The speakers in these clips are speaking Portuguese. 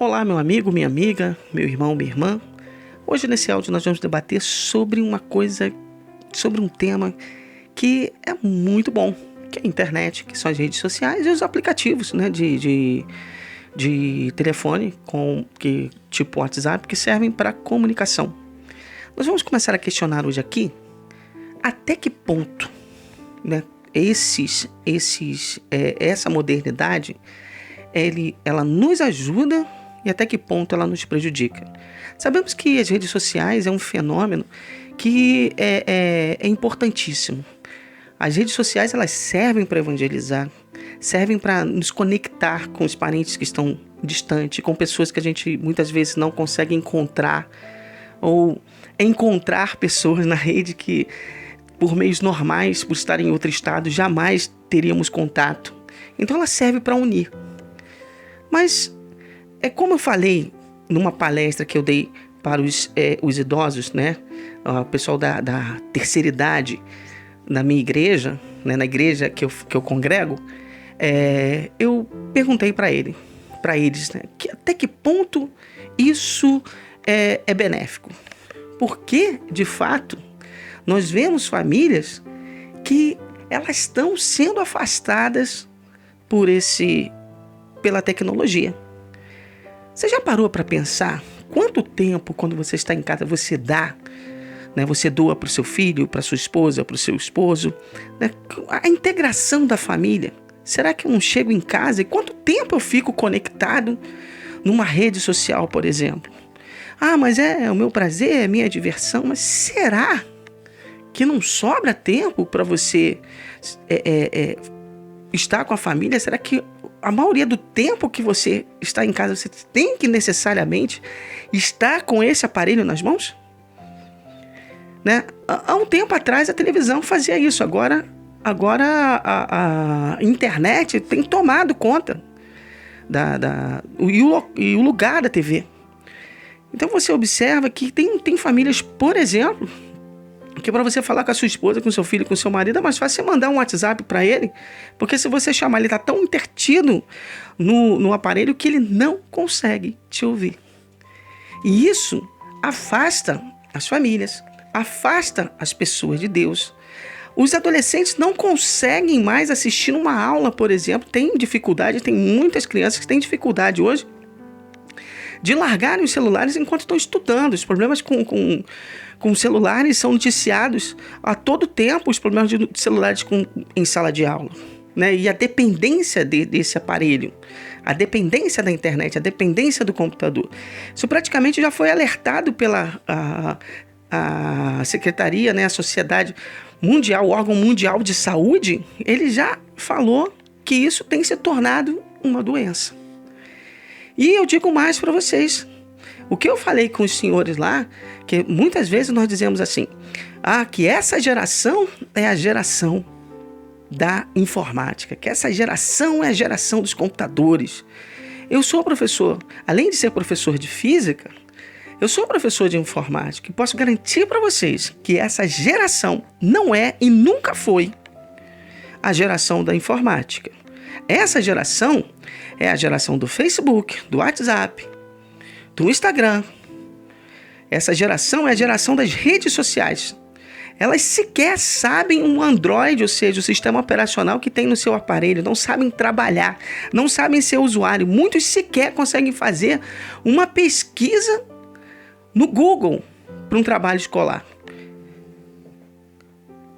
Olá, meu amigo, minha amiga, meu irmão, minha irmã. Hoje nesse áudio nós vamos debater sobre sobre um tema que é muito bom, que é a internet, que são as redes sociais e os aplicativos, né, de telefone, tipo WhatsApp, que servem para comunicação. Nós vamos começar a questionar hoje aqui até que ponto, né, essa modernidade ela nos ajuda e até que ponto ela nos prejudica. Sabemos que as redes sociais é um fenômeno que é importantíssimo. As redes sociais elas servem para evangelizar, servem para nos conectar com os parentes que estão distantes, com pessoas que a gente muitas vezes não consegue encontrar, ou encontrar pessoas na rede que, por meios normais, por estar em outro estado, jamais teríamos contato. Então ela serve para unir. Mas, como eu falei numa palestra que eu dei para os idosos, né? O pessoal da terceira idade na minha igreja, né? Na igreja que eu congrego, eu perguntei para eles, né? Até que ponto isso é benéfico. Porque, de fato, nós vemos famílias que elas estão sendo afastadas pela tecnologia. Você já parou para pensar quanto tempo, quando você está em casa, você dá, né? Você doa para o seu filho, para sua esposa, para o seu esposo, né? A integração da família. Será que eu não chego em casa e quanto tempo eu fico conectado numa rede social, por exemplo? Ah, mas é o meu prazer, é a minha diversão, mas será que não sobra tempo para você estar com a família? Será que a maioria do tempo que você está em casa, você tem que necessariamente estar com esse aparelho nas mãos? Né? Há um tempo atrás a televisão fazia isso, agora a internet tem tomado conta e o lugar da TV. Então você observa que tem famílias, por exemplo, que para você falar com a sua esposa, com seu filho, com seu marido, é mais fácil você mandar um WhatsApp para ele, porque se você chamar, ele está tão intertido no aparelho que ele não consegue te ouvir. E isso afasta as famílias, afasta as pessoas de Deus. Os adolescentes não conseguem mais assistir uma aula, por exemplo, tem muitas crianças que têm dificuldade hoje de largarem os celulares enquanto estão estudando. Os problemas com celulares são noticiados a todo tempo, os problemas de celulares em sala de aula, né? E a dependência desse aparelho, a dependência da internet, a dependência do computador. Isso praticamente já foi alertado pela a Secretaria, né? A Sociedade Mundial, o órgão mundial de saúde, ele já falou que isso tem se tornado uma doença. E eu digo mais para vocês. O que eu falei com os senhores lá, que muitas vezes nós dizemos assim, que essa geração é a geração da informática, que essa geração é a geração dos computadores. Eu sou professor, além de ser professor de física, eu sou professor de informática e posso garantir para vocês que essa geração não é e nunca foi a geração da informática. Essa geração é a geração do Facebook, do WhatsApp, do Instagram. Essa geração é a geração das redes sociais. Elas sequer sabem um Android, ou seja, o sistema operacional que tem no seu aparelho. Não sabem trabalhar, não sabem ser usuário. Muitos sequer conseguem fazer uma pesquisa no Google para um trabalho escolar.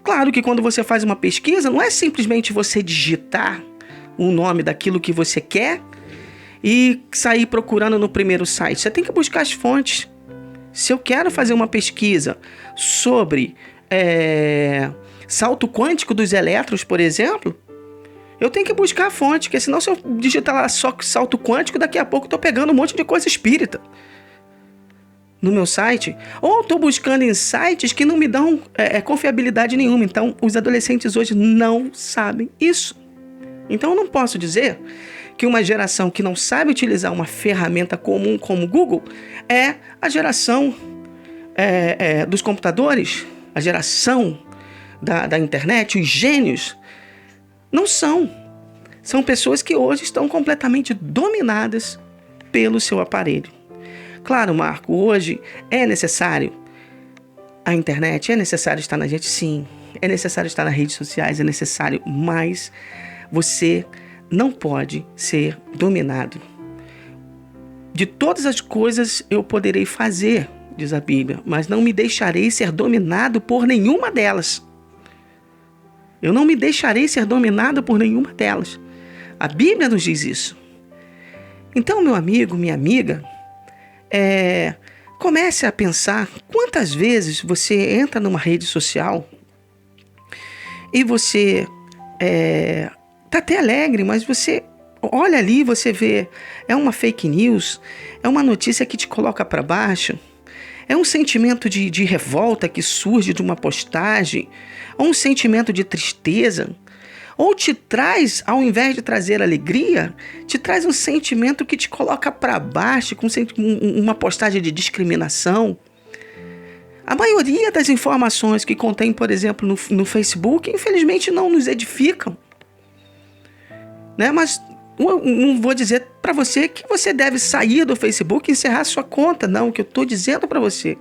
Claro que quando você faz uma pesquisa, não é simplesmente você digitar o nome daquilo que você quer e sair procurando no primeiro site. Você tem que buscar as fontes. Se eu quero fazer uma pesquisa sobre salto quântico dos elétrons, por exemplo, eu tenho que buscar a fonte, porque senão se eu digitar lá só salto quântico, daqui a pouco eu estou pegando um monte de coisa espírita no meu site, ou estou buscando em sites que não me dão confiabilidade nenhuma. Então, os adolescentes hoje não sabem isso. Então, eu não posso dizer que uma geração que não sabe utilizar uma ferramenta comum como o Google é a geração dos computadores, a geração da internet, os gênios. Não são. São pessoas que hoje estão completamente dominadas pelo seu aparelho. Claro, Marco, hoje é necessário a internet, é necessário estar na gente, sim. É necessário estar nas redes sociais, é necessário, mas você não pode ser dominado. De todas as coisas eu poderei fazer, diz a Bíblia, mas não me deixarei ser dominado por nenhuma delas. Eu não me deixarei ser dominado por nenhuma delas. A Bíblia nos diz isso. Então, meu amigo, minha amiga, comece a pensar quantas vezes você entra numa rede social e você tá até alegre, mas você olha ali, você vê, é uma fake news, é uma notícia que te coloca para baixo, é um sentimento de revolta que surge de uma postagem, ou um sentimento de tristeza, ou te traz, ao invés de trazer alegria, te traz um sentimento que te coloca para baixo, com uma postagem de discriminação. A maioria das informações que contém, por exemplo, no Facebook, infelizmente não nos edificam. Né? Mas não vou dizer para você que você deve sair do Facebook e encerrar sua conta. Não, o que eu estou dizendo para você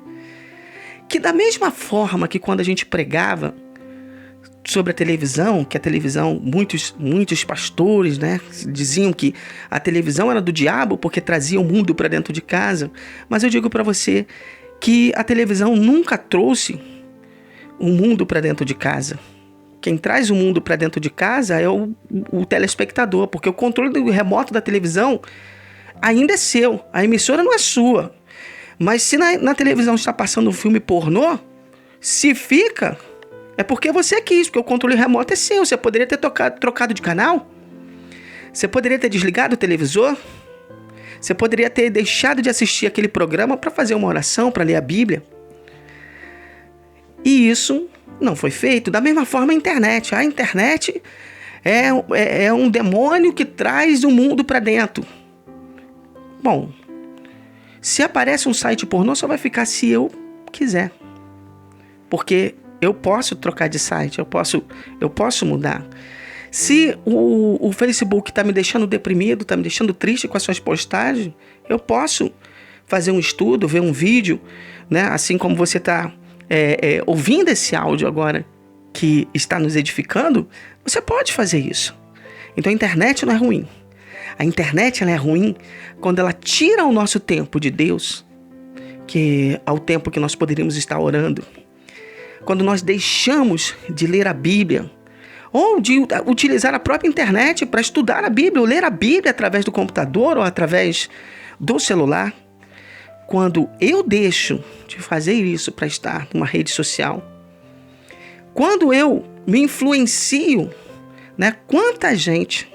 que da mesma forma que quando a gente pregava sobre a televisão, que a televisão, muitos pastores, né, diziam que a televisão era do diabo porque trazia o mundo para dentro de casa. Mas eu digo para você que a televisão nunca trouxe o mundo para dentro de casa. Quem traz o mundo para dentro de casa é o telespectador, porque o controle do remoto da televisão ainda é seu, a emissora não é sua. Mas se na televisão está passando um filme pornô, se fica, é porque você quis, porque o controle remoto é seu. Você poderia ter trocado de canal, você poderia ter desligado o televisor, você poderia ter deixado de assistir aquele programa para fazer uma oração, para ler a Bíblia. E isso não foi feito. Da mesma forma a internet. A internet é um demônio que traz o mundo para dentro. Bom, se aparece um site pornô, só vai ficar se eu quiser. Porque eu posso trocar de site, eu posso mudar. Se o Facebook está me deixando deprimido, está me deixando triste com as suas postagens, eu posso fazer um estudo, ver um vídeo, né? Assim como você está ouvindo esse áudio agora que está nos edificando, você pode fazer isso. Então a internet não é ruim. A internet ela é ruim quando ela tira o nosso tempo de Deus, que é o tempo que nós poderíamos estar orando. Quando nós deixamos de ler a Bíblia, ou de utilizar a própria internet para estudar a Bíblia, ou ler a Bíblia através do computador ou através do celular. Quando eu deixo de fazer isso para estar numa rede social, quando eu me influencio, né? Quanta gente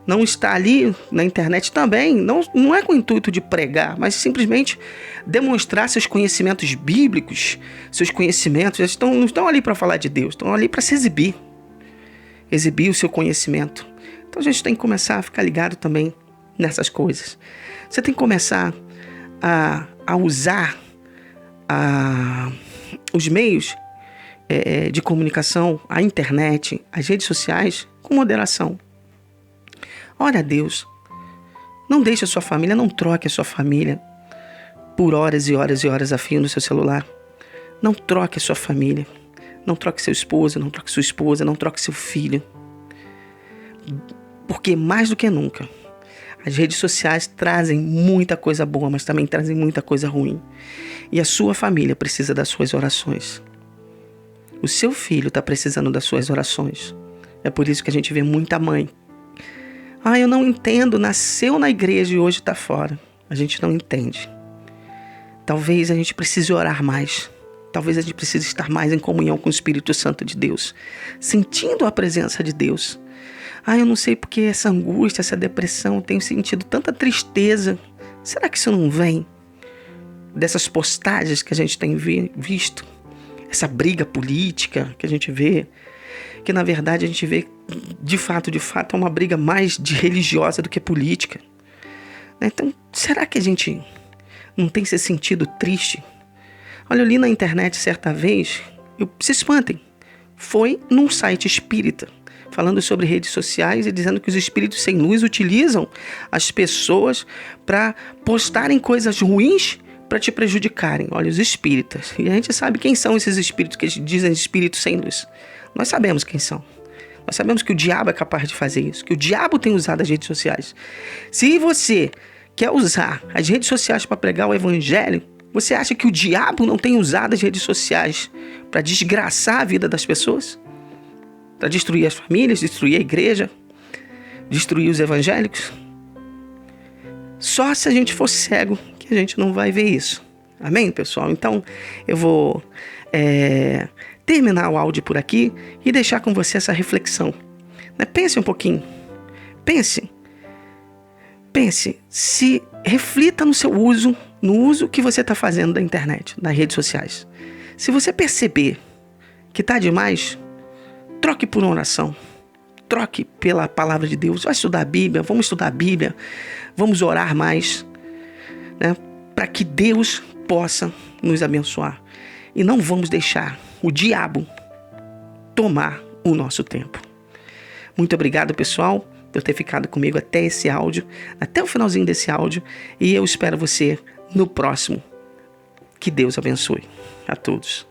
não está ali na internet também, não é com o intuito de pregar, mas simplesmente demonstrar seus conhecimentos bíblicos, seus conhecimentos, não estão ali para falar de Deus, estão ali para se exibir o seu conhecimento. Então a gente tem que começar a ficar ligado também nessas coisas. Você tem que começar a usar os meios de comunicação, a internet, as redes sociais, com moderação. Ore a Deus. Não deixe a sua família, não troque a sua família por horas e horas e horas a fio no seu celular. Não troque a sua família. Não troque seu esposo, não troque sua esposa, não troque seu filho. Porque mais do que nunca, as redes sociais trazem muita coisa boa, mas também trazem muita coisa ruim. E a sua família precisa das suas orações. O seu filho está precisando das suas orações. É por isso que a gente vê muita mãe. Eu não entendo, nasceu na igreja e hoje está fora. A gente não entende. Talvez a gente precise orar mais. Talvez a gente precise estar mais em comunhão com o Espírito Santo de Deus, sentindo a presença de Deus. Eu não sei porque essa angústia, essa depressão, tenho sentido tanta tristeza. Será que isso não vem dessas postagens que a gente tem visto? Essa briga política que a gente vê, que na verdade a gente vê de fato é uma briga mais religiosa do que política. Então, será que a gente não tem se sentido triste? Olha, eu li na internet certa vez, se espantem, foi num site espírita, falando sobre redes sociais e dizendo que os espíritos sem luz utilizam as pessoas para postarem coisas ruins para te prejudicarem. Olha, os espíritas. E a gente sabe quem são esses espíritos que dizem espíritos sem luz. Nós sabemos quem são. Nós sabemos que o diabo é capaz de fazer isso, que o diabo tem usado as redes sociais. Se você quer usar as redes sociais para pregar o evangelho, você acha que o diabo não tem usado as redes sociais para desgraçar a vida das pessoas? Para destruir as famílias, destruir a igreja, destruir os evangélicos? Só se a gente for cego que a gente não vai ver isso. Amém, pessoal? Então, eu vou terminar o áudio por aqui e deixar com você essa reflexão. Pense um pouquinho. Pense, reflita no seu uso, no uso que você está fazendo da internet, das redes sociais. Se você perceber que está demais, troque por uma oração. Troque pela palavra de Deus. Vai estudar a Bíblia, vamos estudar a Bíblia, vamos orar mais, para que Deus possa nos abençoar. E não vamos deixar o diabo tomar o nosso tempo. Muito obrigado, pessoal, por ter ficado comigo até esse áudio, até o finalzinho desse áudio. E eu espero você no próximo. Que Deus abençoe a todos.